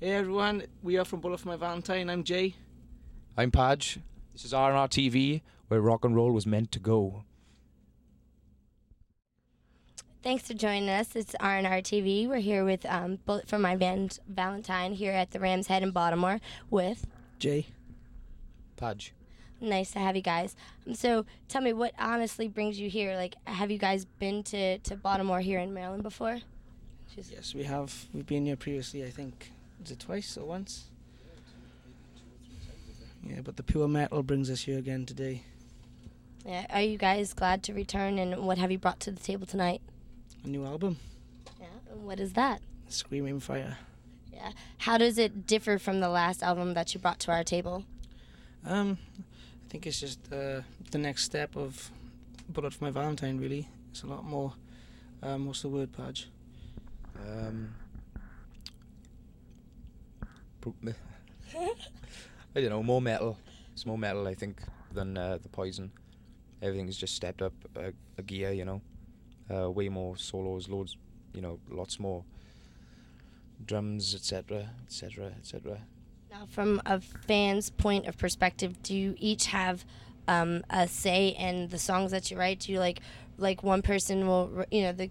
Hey everyone, we are from Bullet-valentine. I'm Jay. I'm Padge. This is RNR TV, where rock and roll was meant to go. Thanks for joining us. It's RNR TV. We're here with Bullet from my band Valentine here at the Ram's Head in Baltimore with Jay. Padge. Nice to have you guys. So tell me, what honestly brings you here? Like, have you guys been to Baltimore here in Maryland before? Yes, we have. We've been here previously, I think. Is it twice or once? Yeah, but the pure metal brings us here again today. Yeah. Are you guys glad to return, and what have you brought to the table tonight? A new album, Yeah. And what is that? Screaming Fire. Yeah. How does it differ from the last album that you brought to our table? I think it's just the next step of Bullet for My Valentine, really. It's a lot more, what's the word, Padge? I don't know, more metal. It's more metal, I think, than the Poison. Everything's just stepped up a gear, you know. Way more solos, loads, you know, lots more drums, etc., etc., etc. Now, from a fan's point of perspective, do you each have a say in the songs that you write? Do you like one person will, you know, the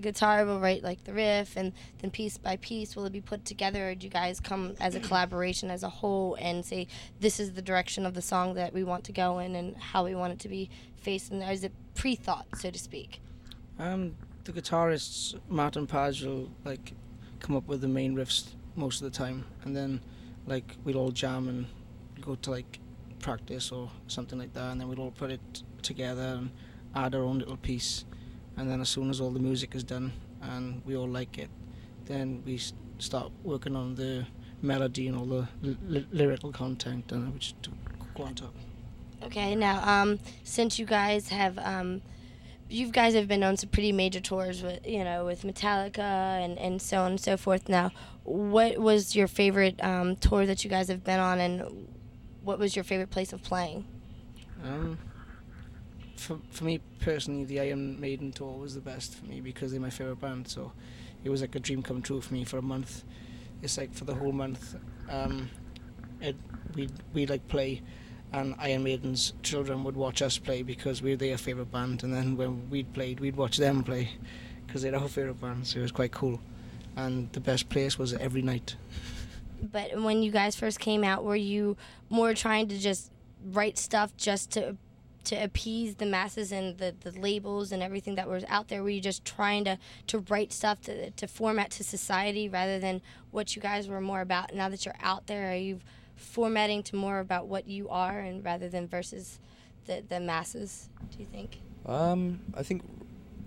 guitar will write like the riff, and then piece by piece will it be put together, or do you guys come as a collaboration as a whole and say this is the direction of the song that we want to go in and how we want it to be faced, and is it pre-thought, so to speak? The guitarists, Matt and Padge, will like come up with the main riffs most of the time, and then like we'll all jam and go to like practice or something like that, and then we'll all put it together and add our own little piece, and then as soon as all the music is done and we all like it, then we start working on the melody and all the lyrical content, and we just go on top. Okay, now since you guys have been on some pretty major tours with, you know, with Metallica and so on and so forth. Now, what was your favorite tour that you guys have been on, and what was your favorite place of playing? For me personally, the Iron Maiden tour was the best for me because they're my favourite band, so it was like a dream come true for me for a month. It's like for the whole month, we'd like play, and Iron Maiden's children would watch us play because we're their favourite band, and then when we'd played, we'd watch them play because they're our favourite band, so it was quite cool. And the best place was every night. But when you guys first came out, were you more trying to just write stuff just to appease the masses and the labels and everything that was out there? Were you just trying to write stuff to format to society rather than what you guys were more about? Now that you're out there, are you formatting to more about what you are and rather than versus the masses, do you think? I think,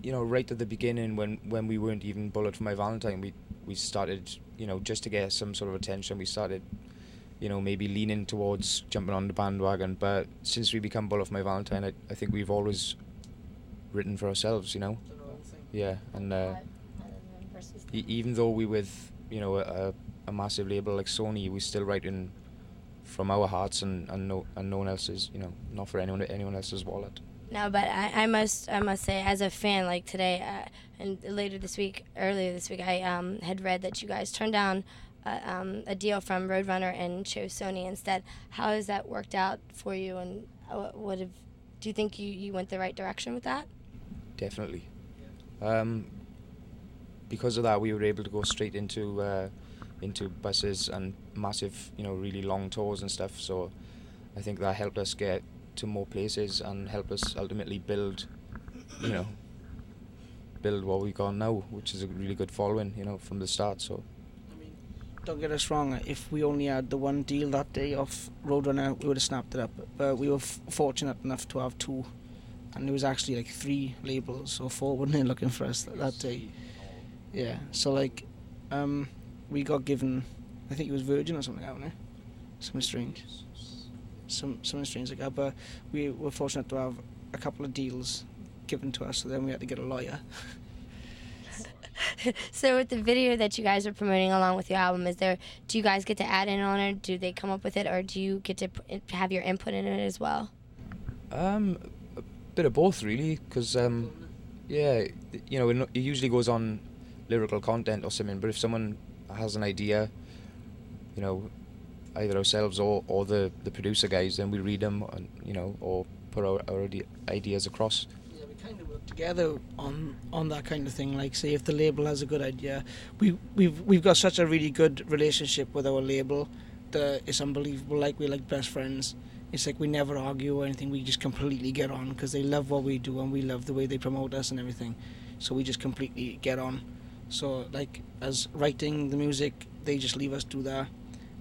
you know, right at the beginning when we weren't even Bullet for My Valentine, we started, you know, just to get some sort of attention, we started, you know, maybe leaning towards jumping on the bandwagon. But since we become Bullet for My Valentine, I think we've always written for ourselves, you know. Yeah, and even though we with, you know, a massive label like Sony, we're still writing from our hearts and no one else's, you know, not for anyone else's wallet. No, but I must say, as a fan, like today and earlier this week, I had read that you guys turned down a deal from Roadrunner and chose Sony instead. How has that worked out for you, and do you think you went the right direction with that? Definitely. Because of that, we were able to go straight into buses and massive, you know, really long tours and stuff. So I think that helped us get to more places and help us ultimately build what we got now, which is a really good following, you know, from the start. So I mean, don't get us wrong, if we only had the one deal that day of Roadrunner, we would have snapped it up, but we were fortunate enough to have two, and there was actually like 3 labels or 4 weren't they looking for us that day. Yeah, so like we got given, I think it was Virgin or something like that, wasn't it? Something strange. Something strange like that, but we were fortunate to have a couple of deals given to us, so then we had to get a lawyer. So with the video that you guys are promoting along with your album, do you guys get to add in on it? Do they come up with it, or do you get to have your input in it as well? A bit of both, really, because yeah, you know, it usually goes on lyrical content or something, but if someone has an idea, you know, either ourselves or the producer guys, then we read them, and, you know, or put our ideas across. Yeah, we kind of work together on that kind of thing. Like, say if the label has a good idea, we've got such a really good relationship with our label that it's unbelievable. Like, we're like best friends. It's like we never argue or anything. We just completely get on because they love what we do and we love the way they promote us and everything. So we just completely get on. So like, as writing the music, they just leave us do that,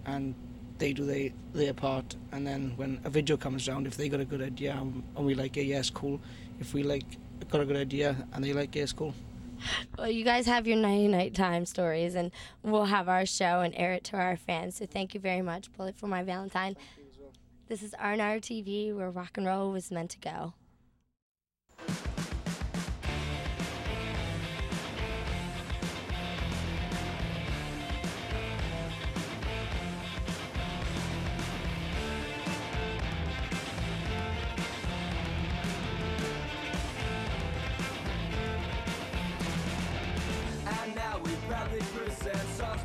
and they do their part. And then when a video comes around, if they got a good idea and we like it, yeah, it's cool. If we like got a good idea and they like it, it's cool. Well, you guys have your 90 Time stories, and we'll have our show and air it to our fans. So thank you very much, Bullet for My Valentine. This is RNR TV, where rock and roll was meant to go. And now we proudly present songs